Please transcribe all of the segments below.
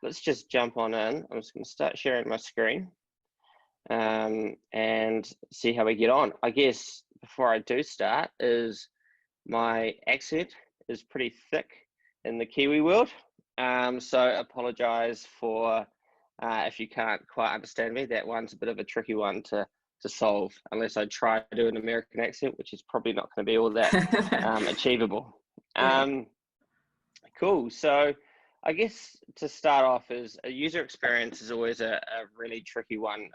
let's just jump on in. I'm just going to start sharing my screen and see how we get on. I guess before I do start, is my accent is pretty thick in the Kiwi world. So apologize for if you can't quite understand me. That one's a bit of a tricky one to solve, unless I try to do an American accent, which is probably not going to be all that achievable. Cool. So I guess to start off, is a user experience is always a really tricky one,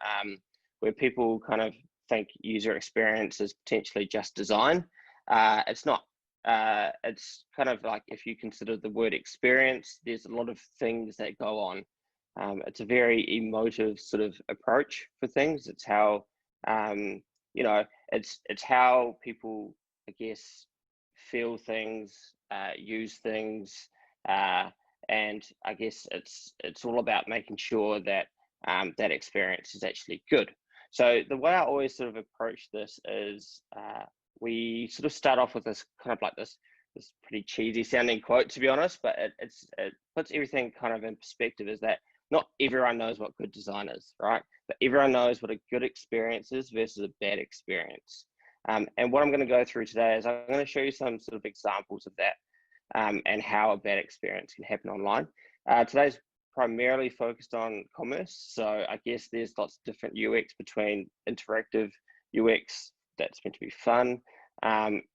where people kind of think user experience is potentially just design. It's not. It's kind of like, if you consider the word experience, there's a lot of things that go on. It's a very emotive sort of approach for things. It's how you know, it's how people, I guess, feel things, use things, and I guess it's all about making sure that that experience is actually good. So the way I always sort of approach this is we sort of start off with this kind of like this pretty cheesy sounding quote, to be honest, but it puts everything kind of in perspective, is that not everyone knows what good design is, right? But everyone knows what a good experience is versus a bad experience. And what I'm going to go through today is I'm going to show you some sort of examples of that, and how a bad experience can happen online. Today's primarily focused on commerce, so I guess there's lots of different UX between interactive UX that's meant to be fun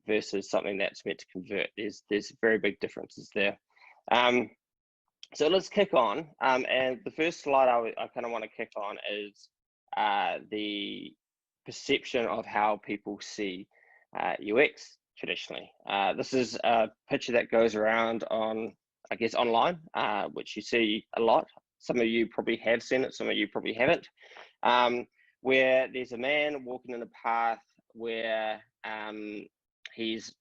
versus something that's meant to convert. There's very big differences there. So let's kick on, and the first slide I kind of want to kick on is the perception of how people see UX traditionally. This is a picture that goes around on, I guess, online, which you see a lot. Some of you probably have seen it, some of you probably haven't, where there's a man walking in a path where he's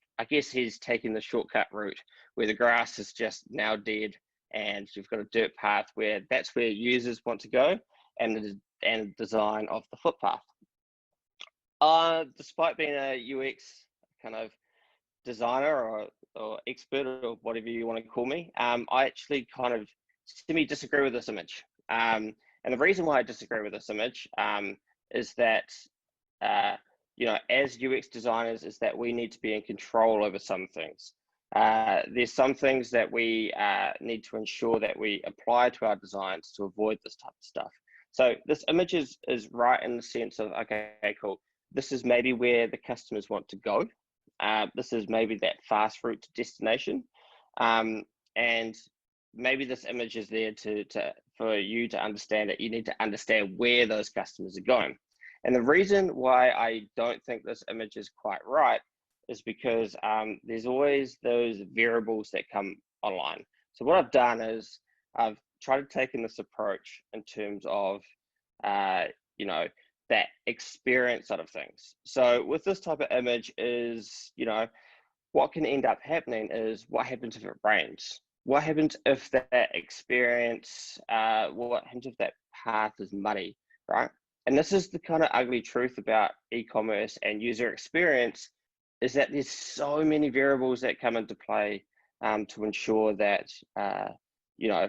taking the shortcut route, where the grass is just now dead, and you've got a dirt path where that's where users want to go, and the design of the footpath. Despite being a UX kind of designer or expert, or whatever you want to call me, I actually kind of disagree with this image. And the reason why I disagree with this image is that, you know, as UX designers, is that we need to be in control over some things. There's some things that we need to ensure that we apply to our designs to avoid this type of stuff. So this image is right in the sense of, okay, cool. This is maybe where the customers want to go. This is maybe that fast route to destination. And maybe this image is there for you to understand that you need to understand where those customers are going. And the reason why I don't think this image is quite right is because there's always those variables that come online. So what I've done is I've tried to take in this approach in terms of, you know, that experience side of things. So with this type of image is, you know, what can end up happening is, what happens if it rains? What happens if that experience, what happens if that path is muddy, right? And this is the kind of ugly truth about e-commerce and user experience, is that there's so many variables that come into play to ensure that, you know,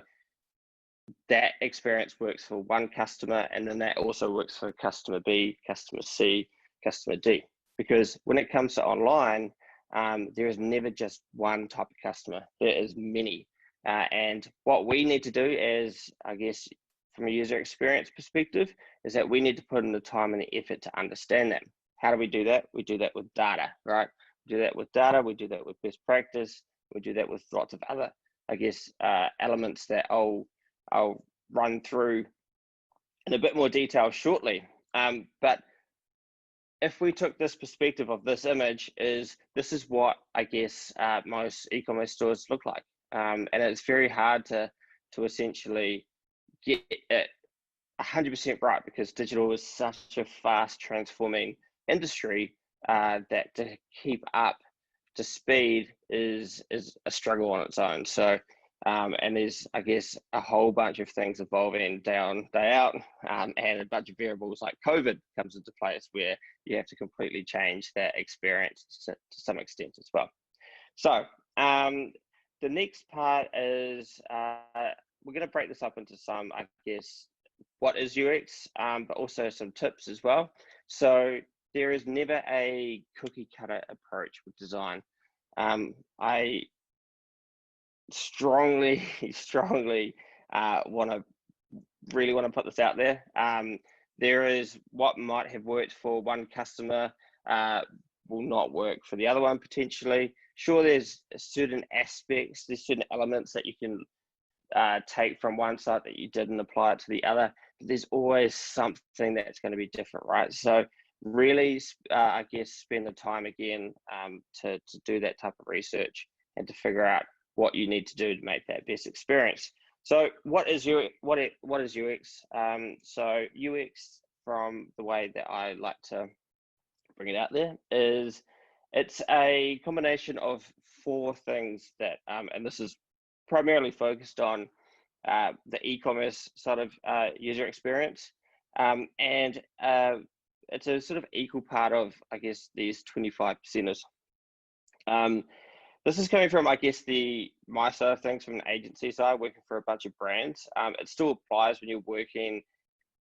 that experience works for one customer, and then that also works for customer B, customer C, customer D. Because when it comes to online, there is never just one type of customer. There is many. And what we need to do is, I guess, from a user experience perspective, is that we need to put in the time and the effort to understand them. How do we do that? We do that with data, right? We do that with data, we do that with best practice, we do that with lots of other, I guess, elements that I'll run through in a bit more detail shortly. But if we took this perspective of this image, this is what I guess most e-commerce stores look like. And it's very hard to essentially get it 100% right, because digital is such a fast transforming industry that to keep up to speed is a struggle on its own. So and there's, I guess, a whole bunch of things evolving day on, day out, and a bunch of variables like COVID comes into place, where you have to completely change that experience to some extent as well. So the next part is we're going to break this up into some, I guess, what is UX, but also some tips as well. So there is never a cookie cutter approach with design. I strongly really want to put this out there. There is what might have worked for one customer will not work for the other one potentially. Sure, there's certain aspects, there's certain elements that you can take from one site that you did and apply it to the other, but there's always something that's going to be different, right? So really, I guess, spend the time again to do that type of research and to figure out what you need to do to make that best experience. So what is UX? What is UX? So UX, from the way that I like to bring it out there, is it's a combination of 4 things that, and this is primarily focused on the e-commerce sort of user experience, and it's a sort of equal part of, I guess, these 25%ers. This is coming from, I guess, my side of things, from an agency side, working for a bunch of brands. It still applies when you're working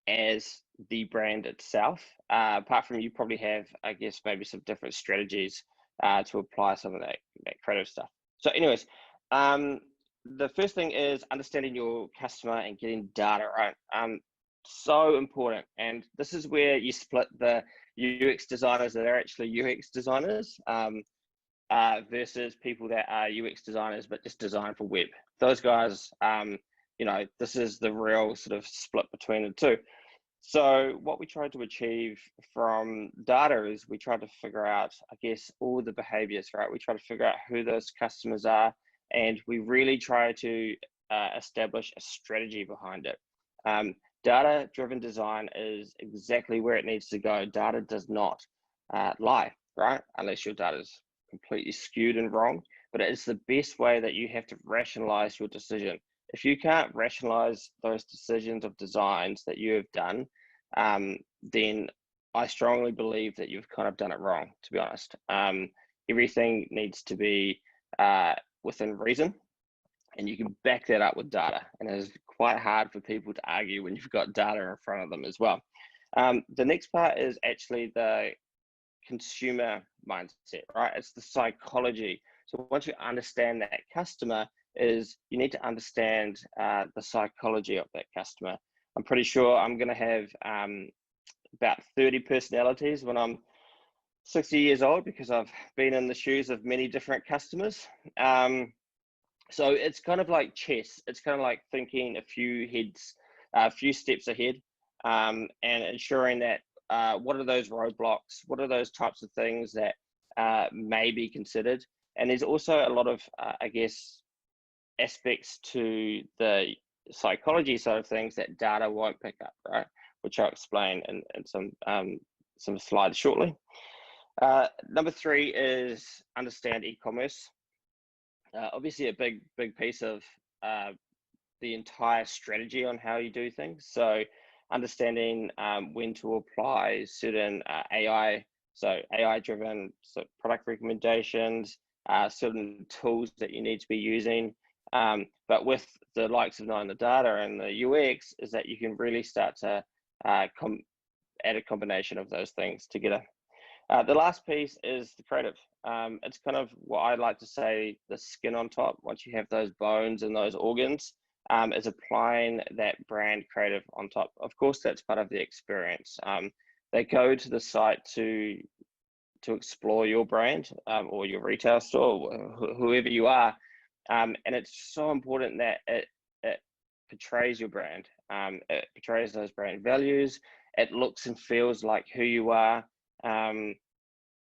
as the brand itself. Apart from, you probably have, I guess, maybe some different strategies to apply some of that creative stuff. So anyways, the first thing is understanding your customer and getting data right. So important. And this is where you split the UX designers that are actually UX designers versus people that are UX designers but just design for web. Those guys, you know, this is the real sort of split between the two. So what we tried to achieve from data is we tried to figure out, I guess, all the behaviors, right? We try to figure out who those customers are, and we really try to establish a strategy behind it. Data-driven design is exactly where it needs to go. Data does not lie, right? Unless your data is completely skewed and wrong, but it's the best way that you have to rationalize your decision. If you can't rationalize those decisions of designs that you have done, then I strongly believe that you've kind of done it wrong, to be honest. Everything needs to be within reason, and you can back that up with data. And it's quite hard for people to argue when you've got data in front of them as well. The next part is actually the consumer mindset, right? It's the psychology. So once you understand that customer, you need to understand the psychology of that customer. I'm pretty sure I'm going to have about 30 personalities when I'm 60 years old, because I've been in the shoes of many different customers. So it's kind of like chess. It's kind of like thinking a few steps ahead, and ensuring that what are those roadblocks? What are those types of things that may be considered? And there's also a lot of, I guess, aspects to the psychology side of things that data won't pick up, right? Which I'll explain in some slides shortly. Number 3 is understand e-commerce. Obviously a big piece of the entire strategy on how you do things. So understanding when to apply certain AI driven product recommendations, certain tools that you need to be using. But with the likes of knowing the data and the UX, is that you can really start to add a combination of those things together. The last piece is the creative. It's kind of what I like to say, the skin on top. Once you have those bones and those organs, is applying that brand creative on top. Of course, that's part of the experience. They go to the site to explore your brand or your retail store, whoever you are. And it's so important that it portrays your brand. It portrays those brand values. It looks and feels like who you are.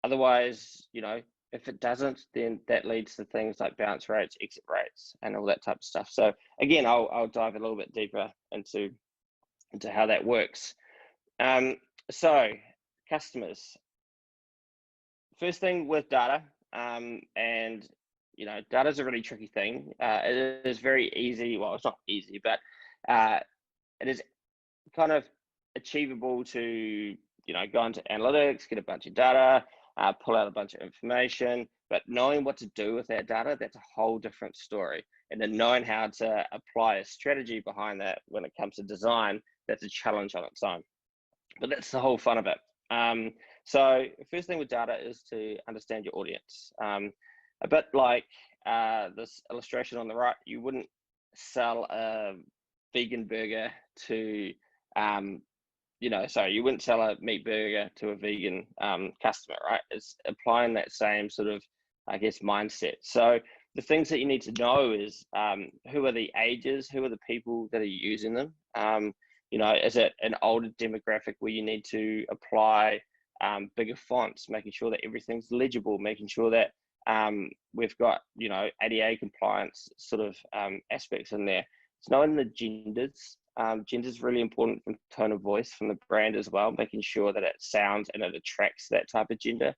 Otherwise, you know, if it doesn't, then that leads to things like bounce rates, exit rates, and all that type of stuff. So again, I'll dive a little bit deeper into how that works. So customers. First thing with data, and you know, data is a really tricky thing. It is very easy. Well, it's not easy, but it is kind of achievable to, you know, go into analytics, get a bunch of data, pull out a bunch of information, but knowing what to do with that data, that's a whole different story. and then knowing how to apply a strategy behind that when it comes to design, that's a challenge on its own. But that's the whole fun of it. So first thing with data is to understand your audience. A bit like this illustration on the right, you wouldn't sell a vegan burger to, you wouldn't sell a meat burger to a vegan customer, right? It's applying that same sort of, I guess, mindset. So the things that you need to know is who are the ages, who are the people that are using them? Is it an older demographic where you need to apply bigger fonts, making sure that everything's legible, making sure that we've got, ADA compliance sort of aspects in there. It's knowing the genders. Gender is really important from tone of voice from the brand as well, making sure that it sounds and it attracts that type of gender.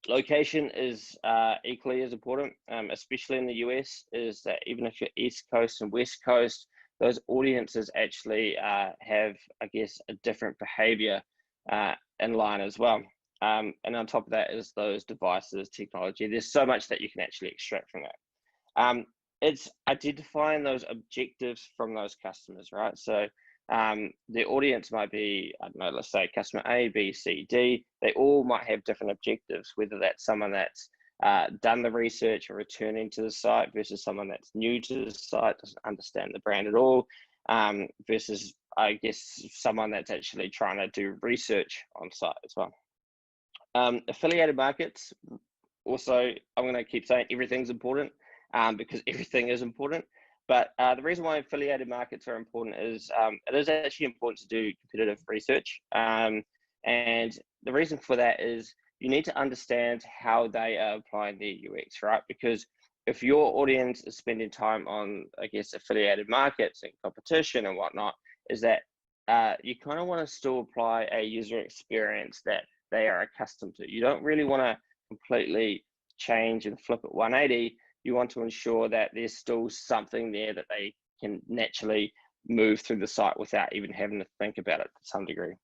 Location is equally as important, especially in the US, is that even if you're East Coast and West Coast, those audiences actually have, I guess, a different behavior in line as well. And on top of that is those devices, technology. There's so much that you can actually extract from that. It's identifying those objectives from those customers, right? So the audience might be, I don't know, let's say customer A, B, C, D. They all might have different objectives, whether that's someone that's done the research or returning to the site versus someone that's new to the site, doesn't understand the brand at all, versus, I guess, someone that's actually trying to do research on site as well. Affiliated markets, also, I'm going to keep saying everything's important because everything is important. But the reason why affiliated markets are important is it is actually important to do competitive research. And the reason for that is you need to understand how they are applying their UX, right? Because if your audience is spending time on, I guess, affiliated markets and competition and whatnot, is that you kind of want to still apply a user experience that they are accustomed to. You don't really want to completely change and flip it 180. You want to ensure that there's still something there that they can naturally move through the site without even having to think about it to some degree.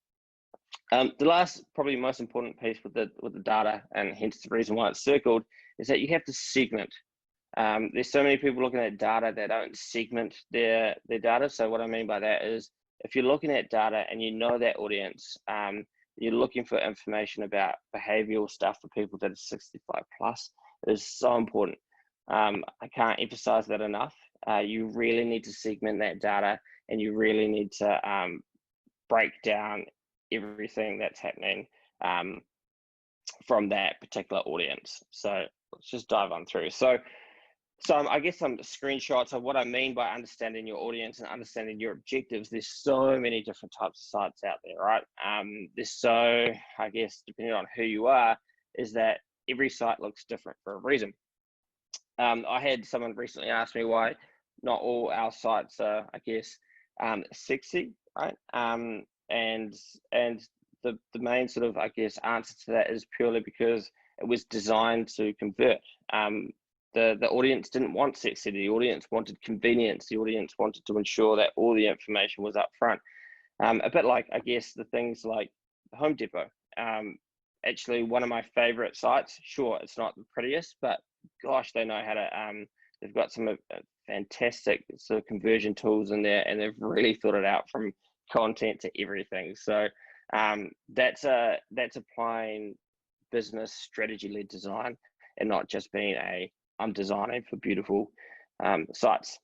The last, probably most important piece with the data, and hence the reason why it's circled, is that you have to segment. There's so many people looking at data that don't segment their data. So what I mean by that is, if you're looking at data and you know that audience, you're looking for information about behavioral stuff for people that are 65 plus, it is so important. I can't emphasize that enough. You really need to segment that data, and you really need to break down everything that's happening from that particular audience. So let's just dive on through. So I guess some screenshots of what I mean by understanding your audience and understanding your objectives. There's so many different types of sites out there, right? There's so, I guess, depending on who you are, is that every site looks different for a reason. I had someone recently ask me why not all our sites are, I guess, sexy, right? And the main sort of, I guess, answer to that is purely because it was designed to convert. The audience didn't want sexy. The audience wanted convenience. The audience wanted to ensure that all the information was up front. A bit like, I guess, the things like Home Depot. Actually, one of my favorite sites. Sure, it's not the prettiest, but gosh, they know how to. They've got some fantastic sort of conversion tools in there, and they've really thought it out from content to everything. So that's applying business strategy-led design, and not just being I'm designing for beautiful sites.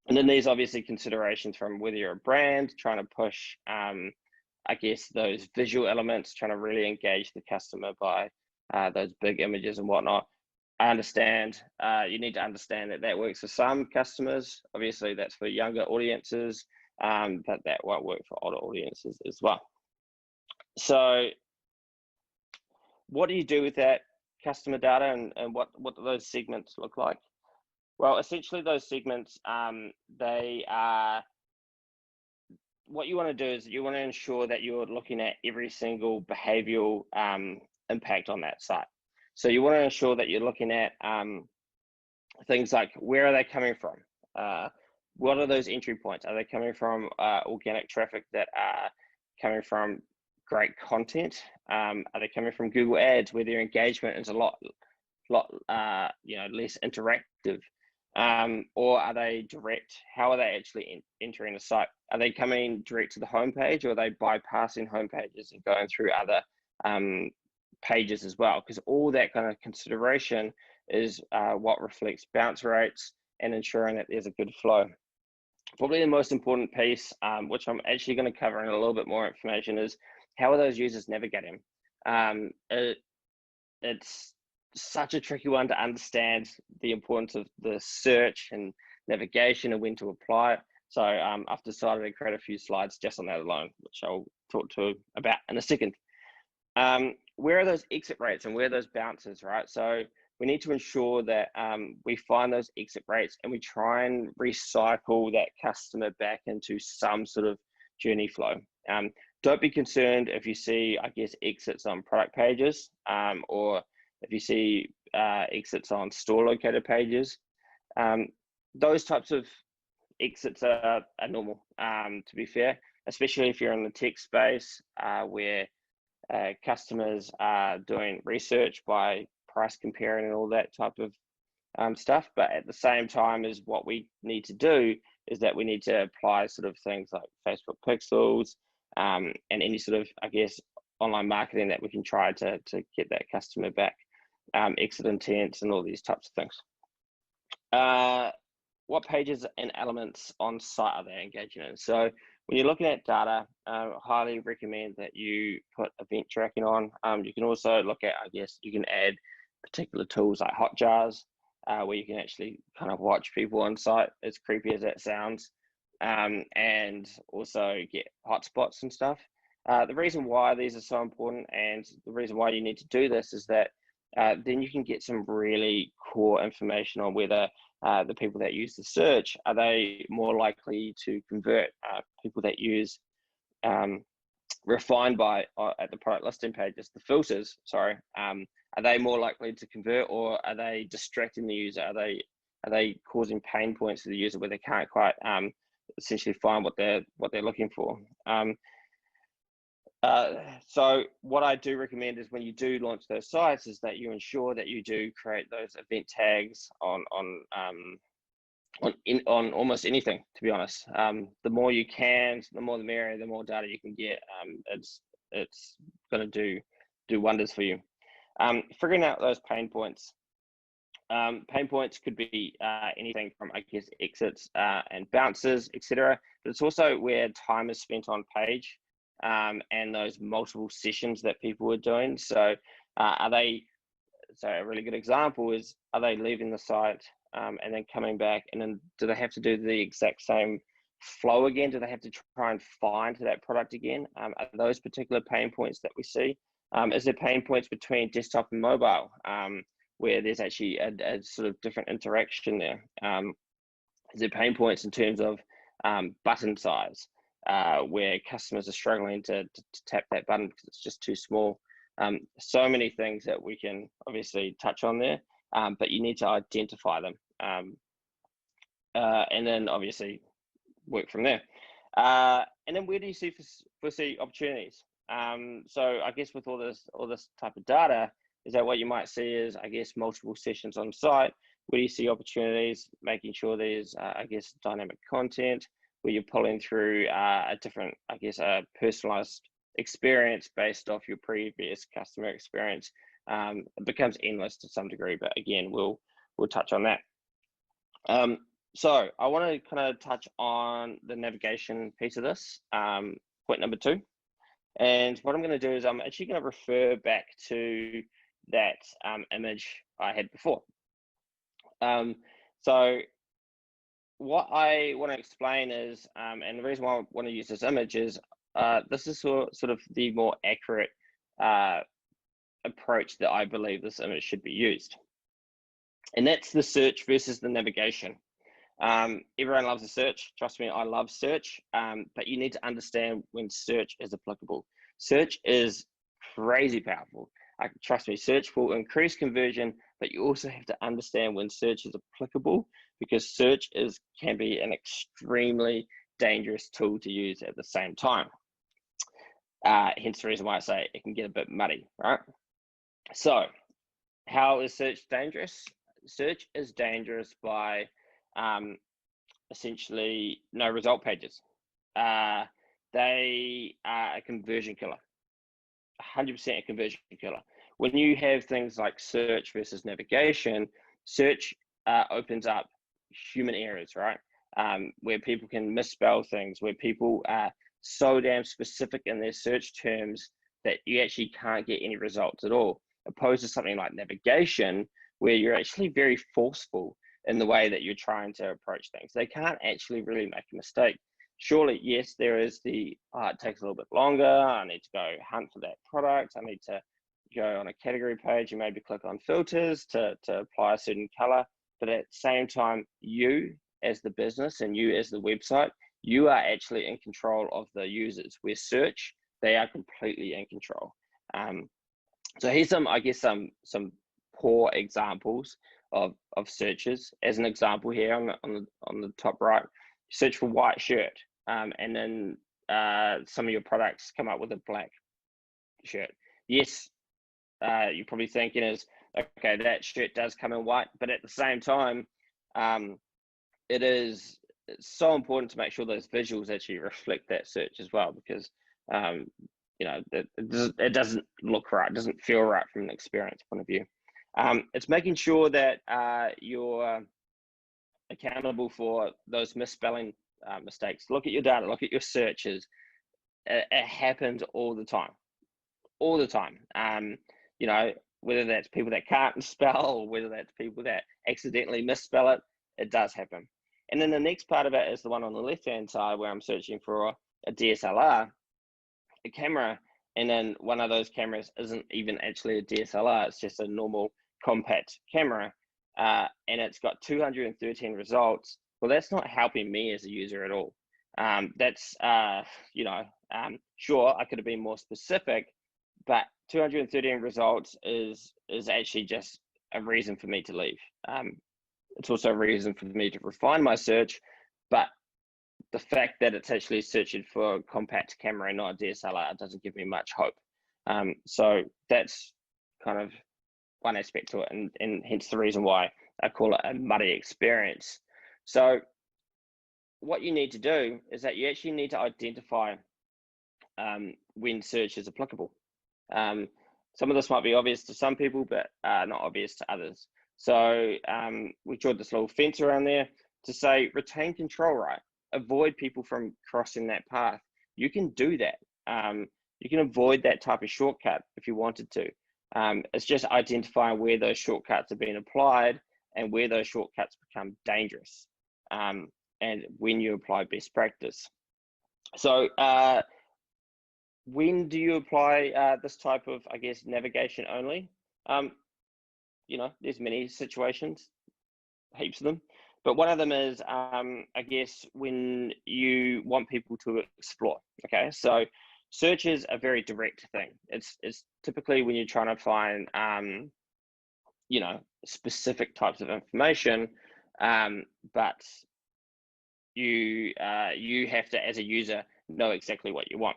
And then there's obviously considerations from whether you're a brand trying to push, I guess, those visual elements, trying to really engage the customer by those big images and whatnot. I understand you need to understand that works for some customers. Obviously, that's for younger audiences, but that won't work for older audiences as well. So what do you do with that customer data, and what do those segments look like? Well, essentially those segments, they are, what you want to do is you want to ensure that you're looking at every single behavioral impact on that site. So you want to ensure that you're looking at things like, where are they coming from? What are those entry points? Are they coming from organic traffic that are coming from great content? Are they coming from Google Ads, where their engagement is a lot less interactive? Or are they direct? How are they actually entering the site? Are they coming direct to the homepage, or are they bypassing homepages and going through other pages as well? Because all that kind of consideration is what reflects bounce rates and ensuring that there's a good flow. Probably the most important piece, which I'm actually going to cover in a little bit more information, is how are those users navigating? It's such a tricky one to understand the importance of the search and navigation and when to apply it. So I've decided to create a few slides just on that alone, which I'll talk to about in a second. Where are those exit rates and where are those bounces, right? So we need to ensure that we find those exit rates and we try and recycle that customer back into some sort of journey flow. Don't be concerned if you see, I guess, exits on product pages, or if you see exits on store locator pages. Those types of exits are normal, to be fair, especially if you're in the tech space where customers are doing research by price comparing and all that type of stuff. But at the same time, is what we need to do is that we need to apply sort of things like Facebook pixels and any sort of, I guess, online marketing that we can try to get that customer back, exit intents and all these types of things. What pages and elements on site are they engaging in? So when you're looking at data, I highly recommend that you put event tracking on. You can also look at, I guess, you can add particular tools like Hotjars, where you can actually kind of watch people on site, as creepy as that sounds, and also get hotspots and stuff. The reason why these are so important and the reason why you need to do this is that then you can get some really core information on whether the people that use the search, are they more likely to convert? People that use refined by at the product listing pages, the filters, sorry, are they more likely to convert, or are they distracting the user? Are they causing pain points to the user where they can't quite essentially find what they're looking for? So what I do recommend is when you do launch those sites is that you ensure that you do create those event tags on almost anything, to be honest. The more you can, the more the merrier, the more data you can get. It's going to do wonders for you. Figuring out those pain points. Pain points could be anything from, I guess, exits and bounces, etc. But it's also where time is spent on page and those multiple sessions that people are doing. So so a really good example is, are they leaving the site and then coming back, and then do they have to do the exact same flow again? Do they have to try and find that product again? Are those particular pain points that we see? Is there pain points between desktop and mobile, where there's actually a sort of different interaction there? Is there pain points in terms of button size, where customers are struggling to tap that button because it's just too small? So many things that we can obviously touch on there, but you need to identify them, and then obviously work from there. And then where do you foresee opportunities? So I guess with all this type of data, is that what you might see is, I guess, multiple sessions on site. Where do you see opportunities? Making sure there's, I guess, dynamic content, where you're pulling through a different, I guess, a personalized experience based off your previous customer experience. It becomes endless to some degree, but again, we'll touch on that. So I want to kind of touch on the navigation piece of this, point number 2. And what I'm going to do is I'm actually going to refer back to that image I had before. So what I want to explain is, and the reason why I want to use this image is, this is sort of the more accurate approach that I believe this image should be used. And that's the search versus the navigation. Everyone loves a search. Trust me, I love search, but you need to understand when search is applicable. Search is crazy powerful. Trust me, search will increase conversion, but you also have to understand when search is applicable, because search can be an extremely dangerous tool to use at the same time. Hence the reason why I say it can get a bit muddy, right? So how is search dangerous? Search is dangerous by essentially no result pages. They are a conversion killer, 100% a conversion killer. When you have things like search versus navigation, search opens up human errors, right? Where people can misspell things, where people are so damn specific in their search terms that you actually can't get any results at all, opposed to something like navigation, where you're actually very forceful in the way that you're trying to approach things. They can't actually really make a mistake. Surely, yes, there is the, it takes a little bit longer, I need to go hunt for that product, I need to go on a category page and maybe click on filters to apply a certain color. But at the same time, you as the business and you as the website, you are actually in control of the users. Where search, they are completely in control. So here's some, I guess, some poor examples of searches. As an example here on the top right, search for white shirt, and then some of your products come up with a black shirt. Yes, you're probably thinking is, okay, that shirt does come in white, but at the same time, it's so important to make sure those visuals actually reflect that search as well, because you know, it doesn't look right, it doesn't feel right from an experience point of view. It's making sure that you're accountable for those misspelling mistakes. Look at your data, look at your searches. It happens all the time. You know, whether that's people that can't spell or whether that's people that accidentally misspell it, it does happen. And then the next part of it is the one on the left-hand side where I'm searching for a DSLR, a camera, and then one of those cameras isn't even actually a DSLR, it's just a normal compact camera, and it's got 213 results. Well, that's not helping me as a user at all. That's, you know, sure, I could have been more specific, but 213 results is actually just a reason for me to leave. It's also a reason for me to refine my search, but the fact that it's actually searching for a compact camera and not a DSLR doesn't give me much hope. So that's kind of one aspect to it, and hence the reason why I call it a muddy experience. So what you need to do is that you actually need to identify when search is applicable. Some of this might be obvious to some people, but not obvious to others. So we drew this little fence around there to say retain control, right? Avoid people from crossing that path. You can do that. You can avoid that type of shortcut if you wanted to. It's just identifying where those shortcuts are being applied and where those shortcuts become dangerous, and when you apply best practice. So when do you apply this type of, I guess, navigation only? You know, there's many situations, heaps of them, but one of them is, I guess, when you want people to explore. Okay, so search is a very direct thing. It's typically when you're trying to find, you know, specific types of information, but you have to, as a user, know exactly what you want.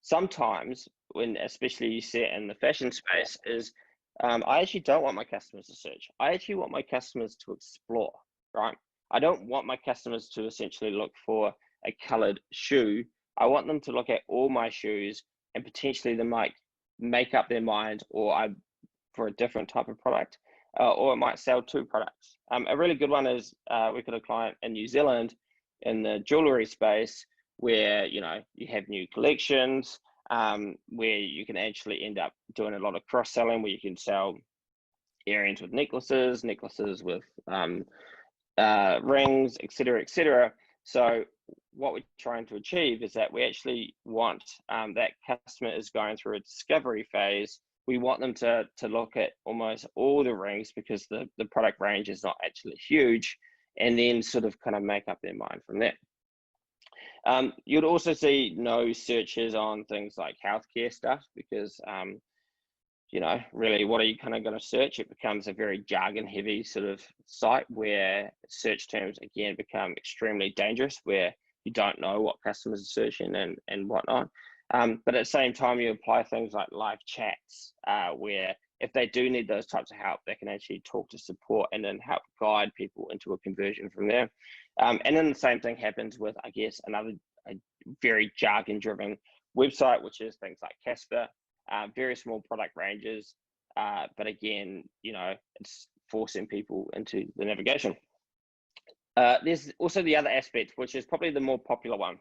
Sometimes, when especially you see it in the fashion space, is I actually don't want my customers to search. I actually want my customers to explore, right? I don't want my customers to essentially look for a colored shoe. I want them to look at all my shoes and potentially they might make up their mind for a different type of product, or it might sell two products. A really good one is we've got a client in New Zealand in the jewelry space where, you know, you have new collections, where you can actually end up doing a lot of cross-selling, where you can sell earrings with necklaces with rings, etc. So what we're trying to achieve is that we actually want that customer is going through a discovery phase. We want them to look at almost all the rings because the product range is not actually huge, and then sort of kind of make up their mind from there. You'd also see no searches on things like healthcare stuff because, you know, really, what are you kind of going to search? It becomes a very jargon-heavy sort of site where search terms, again, become extremely dangerous, where you don't know what customers are searching and whatnot. But at the same time, you apply things like live chats, where if they do need those types of help, they can actually talk to support and then help guide people into a conversion from there. And then the same thing happens with, I guess, a very jargon-driven website, which is things like Casper, very small product ranges, but again, it's forcing people into the navigation. There's also the other aspect, which is probably the more popular one,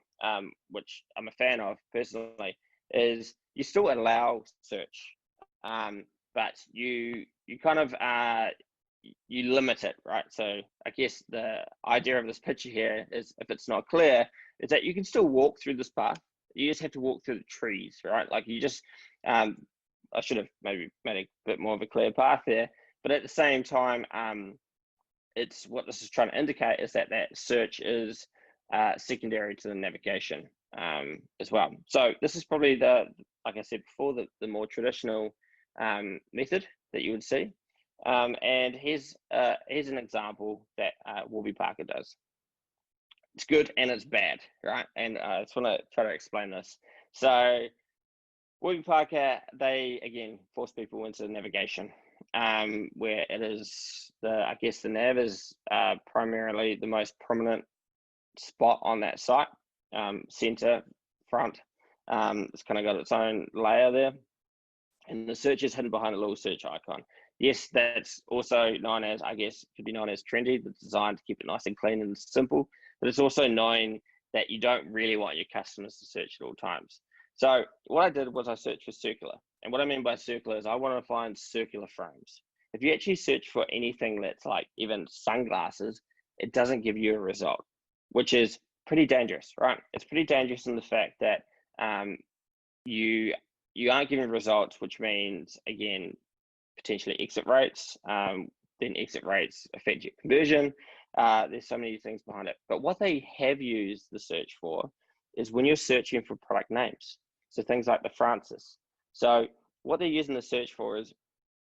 which I'm a fan of personally, is you still allow search, but you kind of you limit it, right? So I guess the idea of this picture here is, if it's not clear, is that you can still walk through this path. You just have to walk through the trees, right? Like you just, I should have maybe made a bit more of a clear path there, but at the same time, it's what this is trying to indicate is that search is secondary to the navigation as well. So this is probably like I said before, the more traditional method that you would see. And here's an example that Warby Parker does. It's good and it's bad, right? And I just want to try to explain this. So Warby Parker, they again force people into navigation, where it is I guess the nav is primarily the most prominent spot on that site, center, front. It's kind of got its own layer there, and the search is hidden behind a little search icon. Yes, that's also known as, I guess, could be known as trendy. It's designed to keep it nice and clean and simple, but it's also known that you don't really want your customers to search at all times. So what I did was I searched for circular. And what I mean by circular is I want to find circular frames. If you actually search for anything that's like even sunglasses, it doesn't give you a result, which is pretty dangerous, right? It's pretty dangerous in the fact that you aren't giving results, which means, again, potentially exit rates. Then exit rates affect your conversion. There's so many things behind it. But what they have used the search for is when you're searching for product names. So things like the Francis. So what they're using the search for is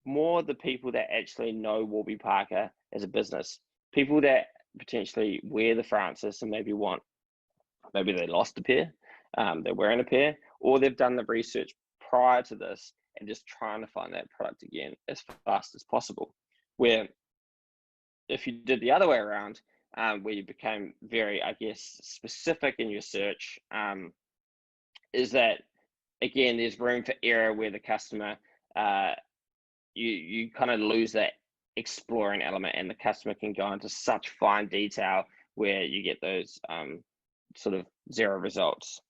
more the people that actually know Warby Parker as a business, people that potentially wear the Francis and maybe they lost a pair, they're wearing a pair, or they've done the research prior to this and just trying to find that product again as fast as possible. Where if you did the other way around, where you became very, I guess, specific in your search, is that, again, there's room for error where the customer, you kind of lose that exploring element, and the customer can go into such fine detail where you get those sort of zero results.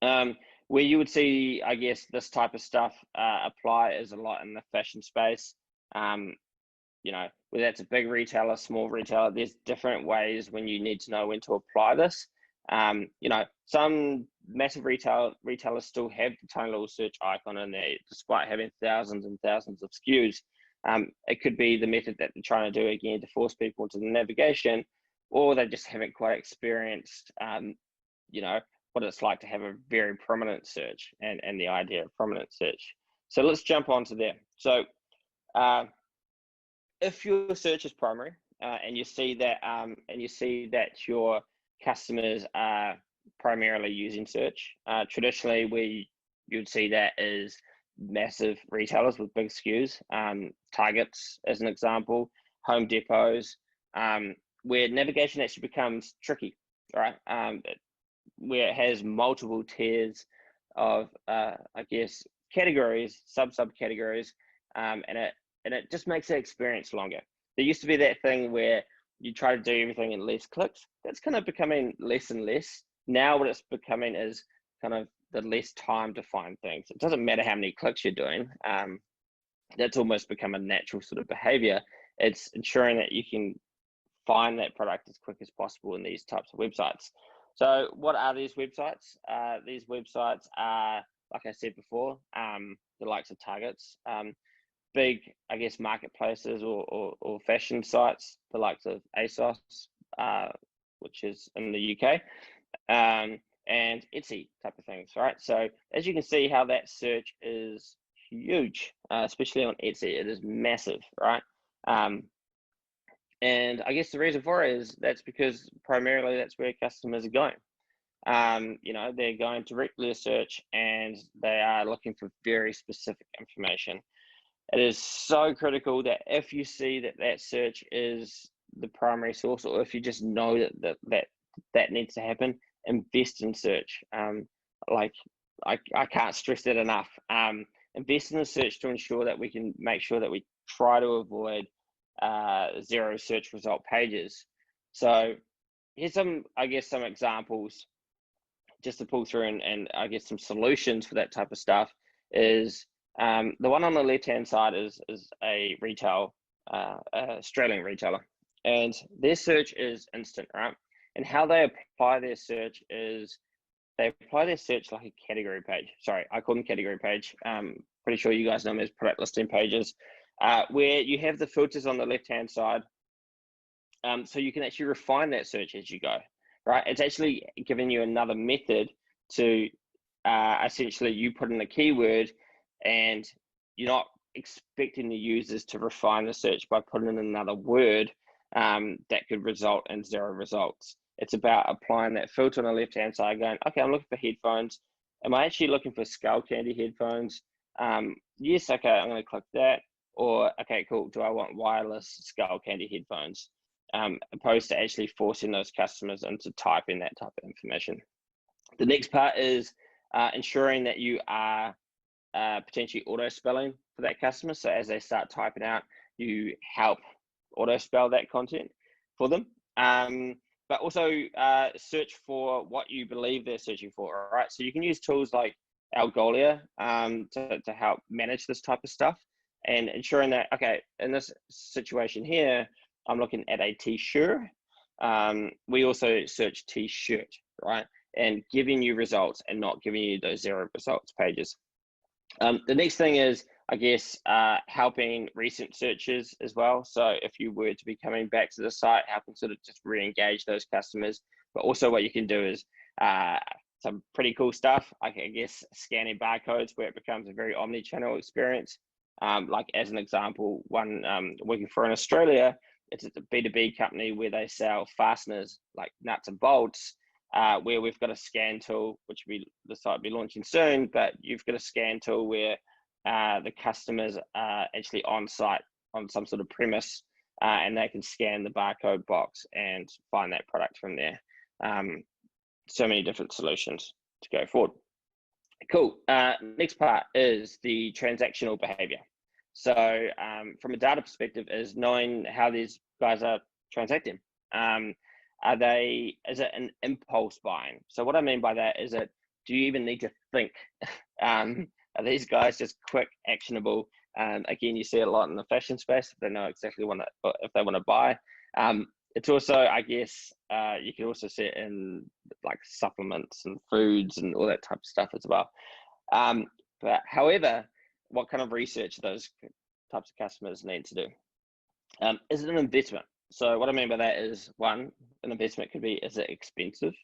Where you would see, I guess, this type of stuff apply is a lot in the fashion space. Whether that's a big retailer, small retailer, there's different ways when you need to know when to apply this. Some massive retailers still have the tiny little search icon in there, despite having thousands and thousands of SKUs. It could be the method that they're trying to do, again, to force people into the navigation, or they just haven't quite experienced, what it's like to have a very prominent search and the idea of prominent search. So let's jump onto there. So if your search is primary and you see that your customers are primarily using search, traditionally where you'd see that is massive retailers with big SKUs, Targets as an example, Home Depots, where navigation actually becomes tricky, right? Where it has multiple tiers of, I guess, categories, subcategories, and it just makes the experience longer. There used to be that thing where you try to do everything in less clicks. That's kind of becoming less and less. Now what it's becoming is kind of the less time to find things. It doesn't matter how many clicks you're doing. That's almost become a natural sort of behavior. It's ensuring that you can find that product as quick as possible in these types of websites. So what are these websites? These websites are, like I said before, the likes of Targets, big, I guess, marketplaces or fashion sites, the likes of ASOS, which is in the UK, and Etsy type of things, right? So as you can see how that search is huge, especially on Etsy, it is massive, right? And I guess the reason for it is that's because primarily that's where customers are going. They're going directly to search and they are looking for very specific information. It is so critical that if you see that search is the primary source, or if you just know that needs to happen, invest in search. Like I can't stress that enough. Invest in the search to ensure that we can make sure that we try to avoid zero search result pages. So here's some examples just to pull through, and I guess some solutions for that type of stuff. Is the one on the left hand side is a retail Australian retailer, and their search is instant, right? And how they apply their search is they apply their search like a category page. Sorry, I call them category page. Pretty sure you guys know them as product listing pages, where you have the filters on the left hand side. So you can actually refine that search as you go, right? It's actually giving you another method to essentially you put in a keyword, and you're not expecting the users to refine the search by putting in another word that could result in zero results. It's about applying that filter on the left hand side, going, okay, I'm looking for headphones. Am I actually looking for skull candy headphones? Yes, okay, I'm going to click that. Or, okay, cool, do I want wireless skull candy headphones? Opposed to actually forcing those customers into typing that type of information. The next part is ensuring that you are potentially auto spelling for that customer. So as they start typing out, you help auto spell that content for them. But also search for what you believe they're searching for, right? So you can use tools like Algolia to help manage this type of stuff, and ensuring that, okay, in this situation here, I'm looking at a t-shirt. We also search t-shirt, right? And giving you results and not giving you those zero results pages. The next thing is, I guess, helping recent searches as well. So if you were to be coming back to the site, helping sort of just re-engage those customers. But also what you can do is some pretty cool stuff, like I guess scanning barcodes, where it becomes a very omni-channel experience. Like as an example, one working for in Australia, it's a B2B company where they sell fasteners like nuts and bolts, where we've got a scan tool, which the site will be launching soon, but you've got a scan tool where the customers are actually on site on some sort of premise, and they can scan the barcode box and find that product from there. So many different solutions to go forward. Cool. Next part is the transactional behavior. So from a data perspective, is knowing how these guys are transacting. Is it an impulse buying? So what I mean by that is that, do you even need to think? Are these guys just quick, actionable? Again, you see it a lot in the fashion space. They know exactly if they want to buy. It's also, I guess, you can also see it in like supplements and foods and all that type of stuff as well. But however, what kind of research those types of customers need to do? Is it an investment? So what I mean by that is, one, an investment could be, is it expensive?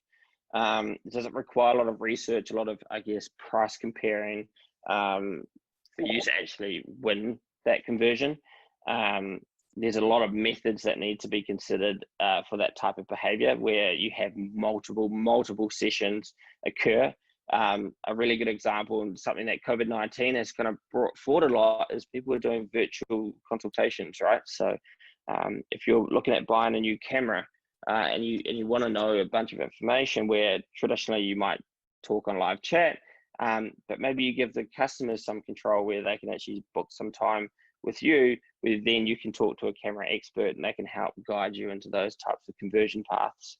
Does it require a lot of research, a lot of, I guess, price comparing for you to actually win that conversion? There's a lot of methods that need to be considered for that type of behavior, where you have multiple sessions occur. A really good example, and something that COVID-19 has kind of brought forward a lot, is people are doing virtual consultations, right? So if you're looking at buying a new camera and you want to know a bunch of information, where traditionally you might talk on live chat, but maybe you give the customers some control where they can actually book some time with you, where then you can talk to a camera expert and they can help guide you into those types of conversion paths.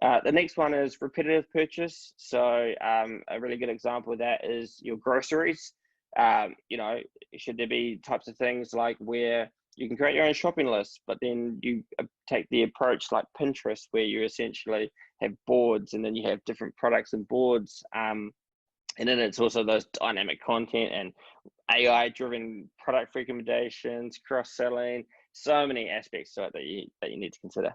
The next one is repetitive purchase. So a really good example of that is your groceries. Should there be types of things like where you can create your own shopping list, but then you take the approach like Pinterest, where you essentially have boards and then you have different products and boards. And then it's also those dynamic content and AI-driven product recommendations, cross-selling, so many aspects to it that you need to consider.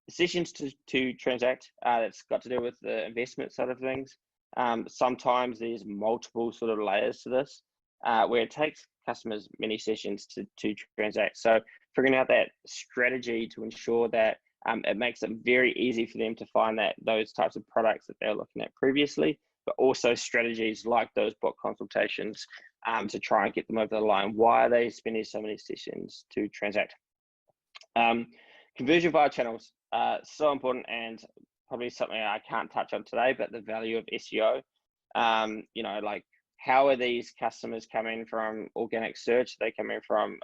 Sessions to transact, that's got to do with the investment side of things. Sometimes there's multiple sort of layers to this, where it takes customers many sessions to transact. So figuring out that strategy to ensure that it makes it very easy for them to find those types of products that they're looking at previously, but also strategies like those book consultations to try and get them over the line. Why are they spending so many sessions to transact? Conversion via channels, so important, and probably something I can't touch on today, but the value of SEO. You know, like, how are these customers coming from organic search? Are they coming from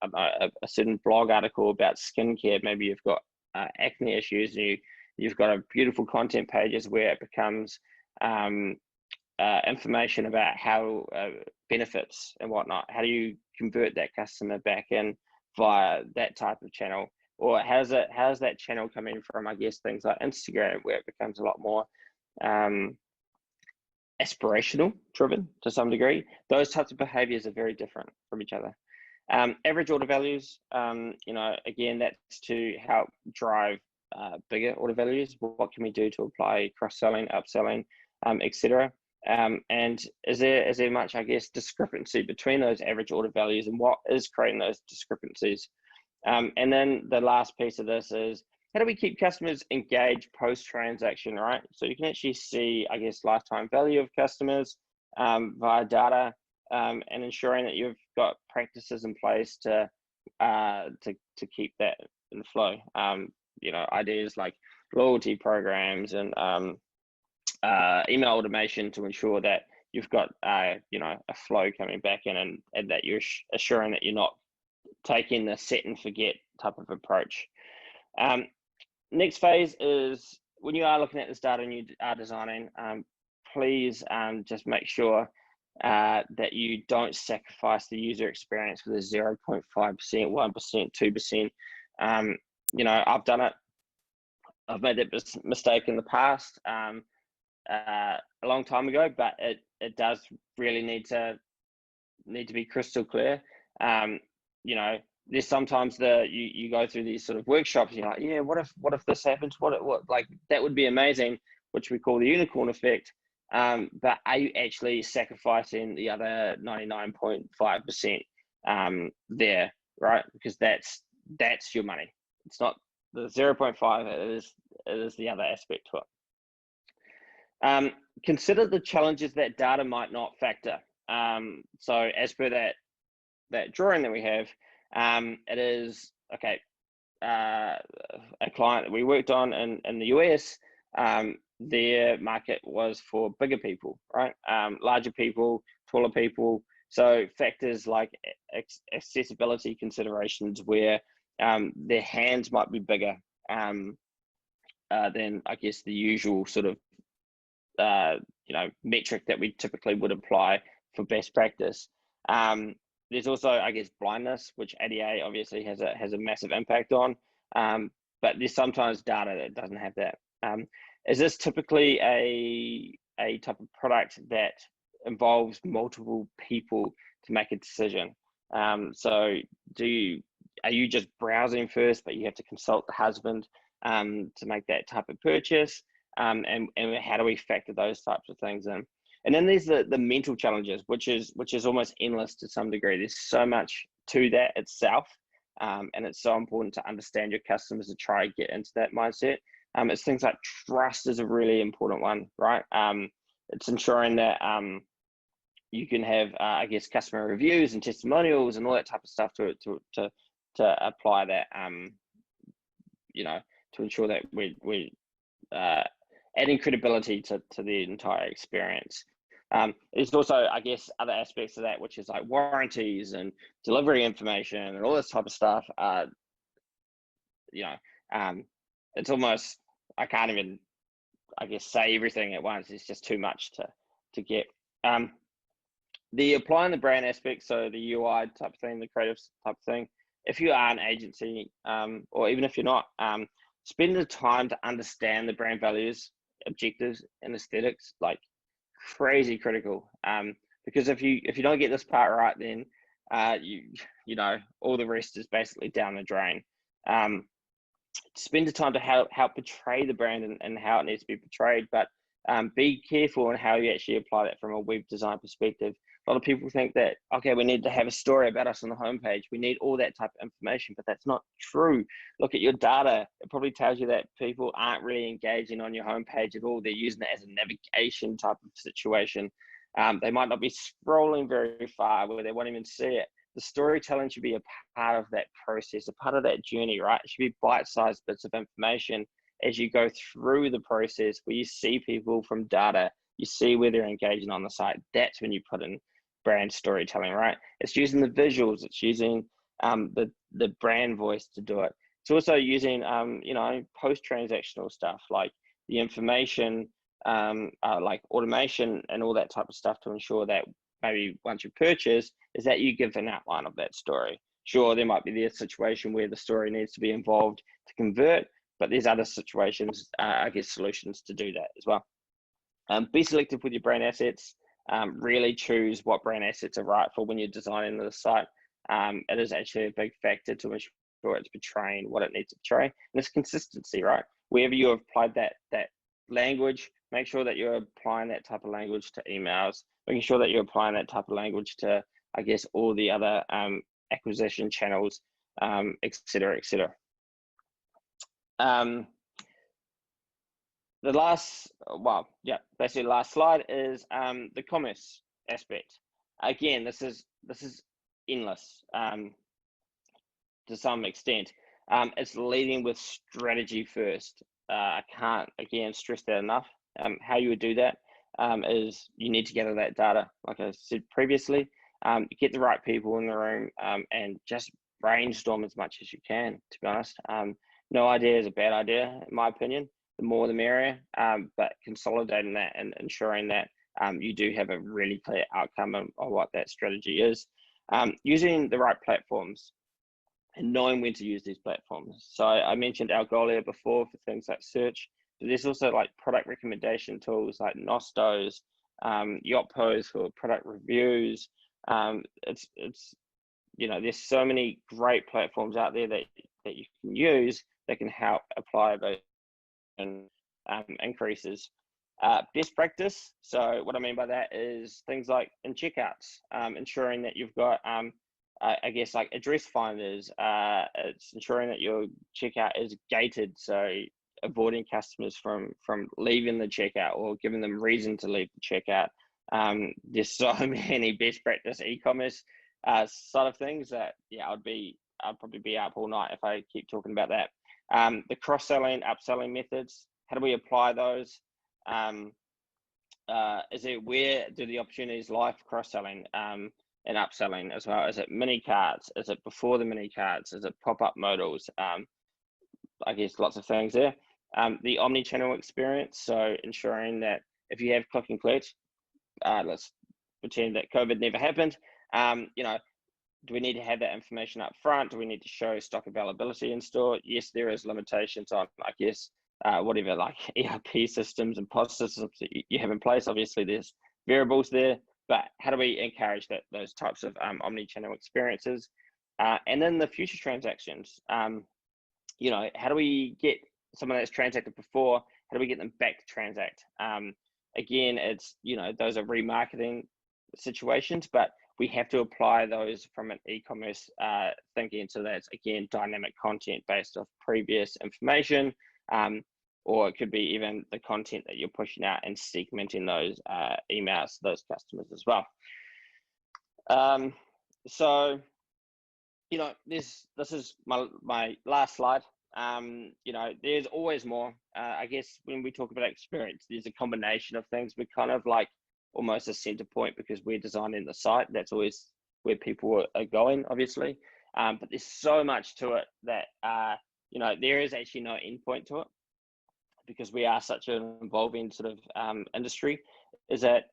a certain blog article about skincare? Maybe you've got acne issues, and you've got a beautiful content pages where it becomes information about how benefits and whatnot. How do you convert that customer back in via that type of channel? Or how's that channel coming from, I guess, things like Instagram, where it becomes a lot more aspirational driven to some degree? Those types of behaviors are very different from each other. Average order values, you know, again, that's to help drive bigger order values. What can we do to apply cross-selling, upselling, etc.? And is there much, I guess, discrepancy between those average order values, and what is creating those discrepancies? And then the last piece of this is, how do we keep customers engaged post-transaction, right? So you can actually see, I guess, lifetime value of customers via data, and ensuring that you've got practices in place to keep that in flow. You know, ideas like loyalty programs and email automation to ensure that you've got you know, a flow coming back in, and that you're assuring that you're not taking the set and forget type of approach. Next phase is, when you are looking at this data and you are designing, please just make sure that you don't sacrifice the user experience for the 0.5%, 1%, 2%. You know, I've done it. I've made that mistake in the past a long time ago, but it does really need to be crystal clear. You know, there's sometimes you go through these sort of workshops, and you're like, yeah, what if this happens? What like, that would be amazing, which we call the unicorn effect. But are you actually sacrificing the other 99.5% there, right? Because that's your money. It's not the 0.5. It is the other aspect to it. Consider the challenges that data might not factor. So as per that drawing that we have, it is, okay, a client that we worked on in the US, their market was for bigger people, right? Larger people, taller people. So factors like accessibility considerations, where their hands might be bigger than, I guess, the usual sort of you know, metric that we typically would apply for best practice. There's also, I guess, blindness, which ADA obviously has a massive impact on, but there's sometimes data that doesn't have that. Is this typically a type of product that involves multiple people to make a decision? So are you just browsing first, but you have to consult the husband to make that type of purchase? And how do we factor those types of things in? And then there's the mental challenges, which is almost endless to some degree. There's so much to that itself, and it's so important to understand your customers to try and get into that mindset. It's things like trust is a really important one, right? It's ensuring that you can have, I guess, customer reviews and testimonials and all that type of stuff to apply that, you know, to ensure that we adding credibility to the entire experience. There's also, I guess, other aspects of that, which is like warranties and delivery information and all this type of stuff. You know, it's almost, I can't even, I guess, say everything at once. It's just too much to get. The applying the brand aspect, so the UI type of thing, the creative type of thing. If you are an agency, or even if you're not, spend the time to understand the brand values, objectives, and aesthetics. Like, crazy critical. Because if you don't get this part right, then you know, all the rest is basically down the drain. Spend the time to help portray the brand and how it needs to be portrayed, but be careful in how you actually apply that from a web design perspective. A lot of people think that, okay, we need to have a story about us on the homepage. We need all that type of information, but that's not true. Look at your data. It probably tells you that people aren't really engaging on your homepage at all. They're using it as a navigation type of situation. They might not be scrolling very far where they won't even see it. The storytelling should be a part of that process, a part of that journey, right? It should be bite-sized bits of information as you go through the process where you see people from data, you see where they're engaging on the site. That's when you put in brand storytelling, right? It's using the visuals, it's using the brand voice to do it. It's also using, post-transactional stuff like the information, like automation and all that type of stuff to ensure that maybe once you purchase, is that you give an outline of that story. Sure, there might be a situation where the story needs to be involved to convert, but there's other situations, solutions to do that as well. Be selective with your brand assets. Really choose what brand assets are right for when you're designing the site. It is actually a big factor to ensure it's portraying what it needs to portray. And it's consistency, right? Wherever you have applied that language, make sure that you're applying that type of language to emails, making sure that you're applying that type of language to, all the other acquisition channels, et cetera, et cetera. The last, basically the last slide is the commerce aspect. Again, this is endless to some extent. It's leading with strategy first. I can't, again, stress that enough. How you would do that is you need to gather that data, like I said previously, get the right people in the room and just brainstorm as much as you can, to be honest. No idea is a bad idea, in my opinion. The more the merrier, but consolidating that and ensuring that you do have a really clear outcome of what that strategy is. Using the right platforms and knowing when to use these platforms. So I mentioned Algolia before for things like search, but there's also like product recommendation tools like Nostos, Yotpos for product reviews. It's there's so many great platforms out there that you can use that can help apply those increases. Best practice. So what I mean by that is things like in checkouts, ensuring that you've got like address finders. It's ensuring that your checkout is gated, so avoiding customers from leaving the checkout or giving them reason to leave the checkout. There's so many best practice e-commerce side of things that I'd probably be up all night if I keep talking about that. The cross-selling, upselling methods, how do we apply those? Is it where do the opportunities lie for cross-selling and upselling as well? Is it mini carts? Is it before the mini carts? Is it pop-up modals? Lots of things there. The omni-channel experience, so ensuring that if you have click and collect, let's pretend that COVID never happened. Do we need to have that information up front? Do we need to show stock availability in store? Yes, there is limitations on, whatever like ERP systems and POS systems that you have in place. Obviously, there's variables there, but how do we encourage those types of omni-channel experiences? And then the future transactions. How do we get someone that's transacted before? How do we get them back to transact? Again, it's those are remarketing situations, but we have to apply those from an e-commerce thinking. So that's, again, dynamic content based off previous information, or it could be even the content that you're pushing out and segmenting those emails to those customers as well. This is my last slide. There's always more. When we talk about experience, there's a combination of things. We're kind of like almost a center point because we're designing the site. That's always where people are going, obviously. But there's so much to it that, there is actually no end point to it because we are such an evolving sort of industry. Is that,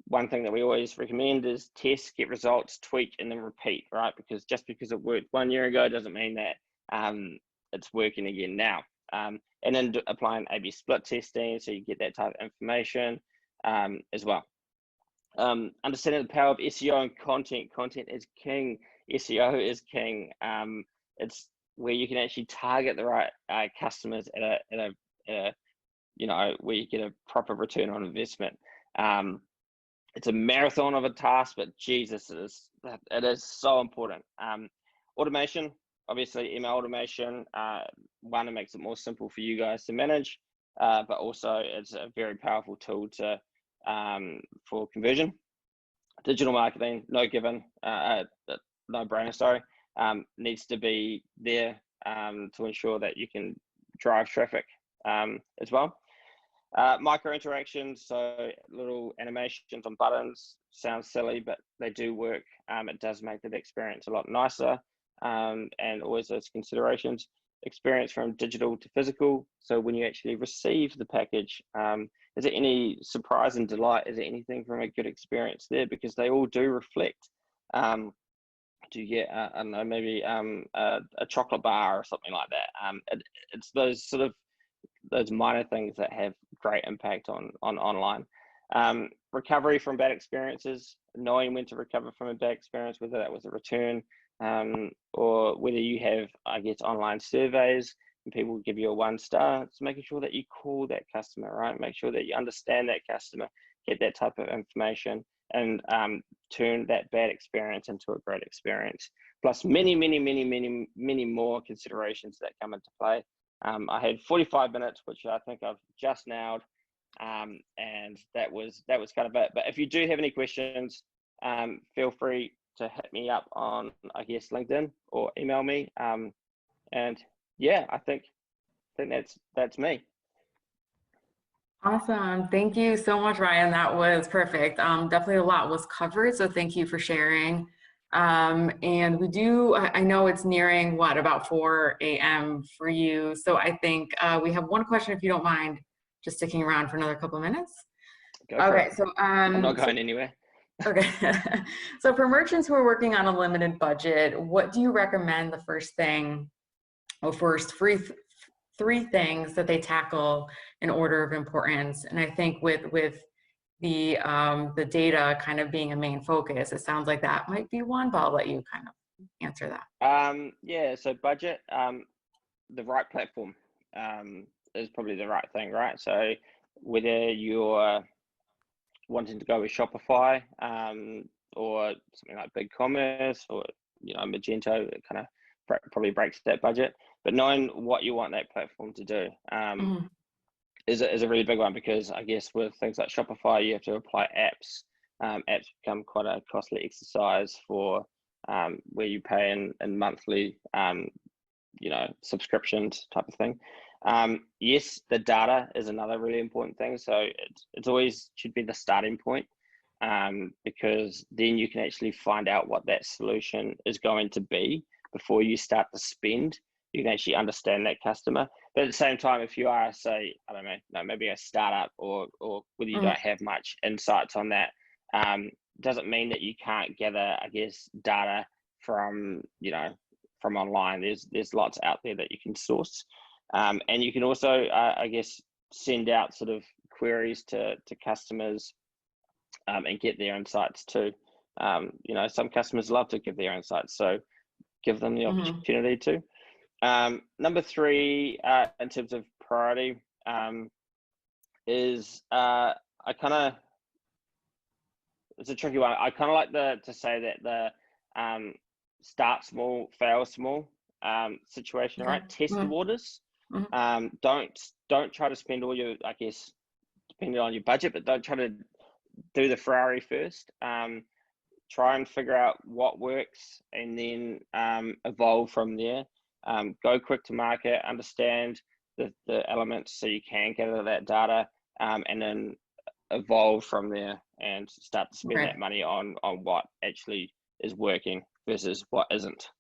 one thing that we always recommend is test, get results, tweak, and then repeat, right? Because just because it worked 1 year ago doesn't mean that it's working again now. And then applying A/B split testing so you get that type of information as well. Understanding the power of SEO and content. Content is king. SEO is king. It's where you can actually target the right customers at a where you get a proper return on investment. It's a marathon of a task, but Jesus, it is so important. Automation, obviously, email automation. One, it makes it more simple for you guys to manage, but also it's a very powerful tool to for conversion. Digital marketing, no brainer, sorry, needs to be there to ensure that you can drive traffic as well. Micro interactions, so little animations on buttons, sounds silly, but they do work. It does make the experience a lot nicer, and always those considerations. Experience from digital to physical, so when you actually receive the package, is there any surprise and delight? Is there anything from a good experience there? Because they all do reflect. Do you get, I don't know, maybe a chocolate bar or something like that? It's those sort of those minor things that have great impact on online. Recovery from bad experiences, knowing when to recover from a bad experience, whether that was a return, or whether you have, I guess, online surveys and people give you a 1-star. It's making sure that you call that customer, right? Make sure that you understand that customer, get that type of information, and turn that bad experience into a great experience. Plus many more considerations that come into play. I had 45 minutes, which I think I've just nailed, and that was kind of it. But if you do have any questions, feel free to hit me up on, I guess, LinkedIn or email me. And yeah, I think that's me. Awesome. Thank you so much, Ryan. That was perfect. Definitely a lot was covered, so thank you for sharing. And we do, I know it's nearing what, about 4 a.m. for you. So I think we have one question, if you don't mind just sticking around for another couple of minutes. Okay, so I'm not going anywhere. Okay. So for merchants who are working on a limited budget, what do you recommend the first thing, or first three things that they tackle in order of importance? And I think with the data kind of being a main focus, it sounds like that might be one, but I'll let you kind of answer that. Yeah, so budget, the right platform is probably the right thing, right? So whether you're wanting to go with Shopify or something like BigCommerce or Magento, it kind of probably breaks that budget. But knowing what you want that platform to do is a really big one, because I guess with things like Shopify, you have to apply apps. Apps become quite a costly exercise for where you pay in monthly, subscriptions type of thing. Yes, the data is another really important thing. So it's always should be the starting point, because then you can actually find out what that solution is going to be before you start to spend. You can actually understand that customer. But at the same time, if you are, say, I don't know, maybe a startup or whether you don't have much insights on that, doesn't mean that you can't gather, I guess, data from online. There's lots out there that you can source. And you can also, I guess, send out sort of queries to customers and get their insights too. Some customers love to give their insights, so give them the opportunity to. Number 3, in terms of priority, is it's a tricky one. I kind of like to say that the start small, fail small situation, right? Test the waters. Don't try to spend all your, I guess, depending on your budget, but don't try to do the Ferrari first. Try and figure out what works and then evolve from there. Go quick to market, understand the elements so you can gather that data, and then evolve from there and start to spend that money on what actually is working versus what isn't.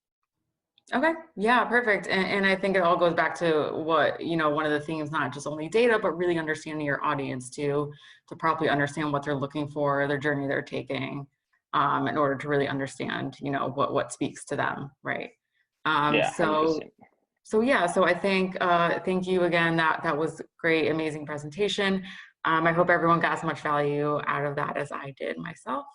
Okay, yeah, perfect. And I think it all goes back to what, one of the themes, not just only data, but really understanding your audience too, to properly understand what they're looking for, their journey they're taking, in order to really understand, what speaks to them, right? Yeah, 100%. So I think, thank you again. That was great, amazing presentation. I hope everyone got as much value out of that as I did myself.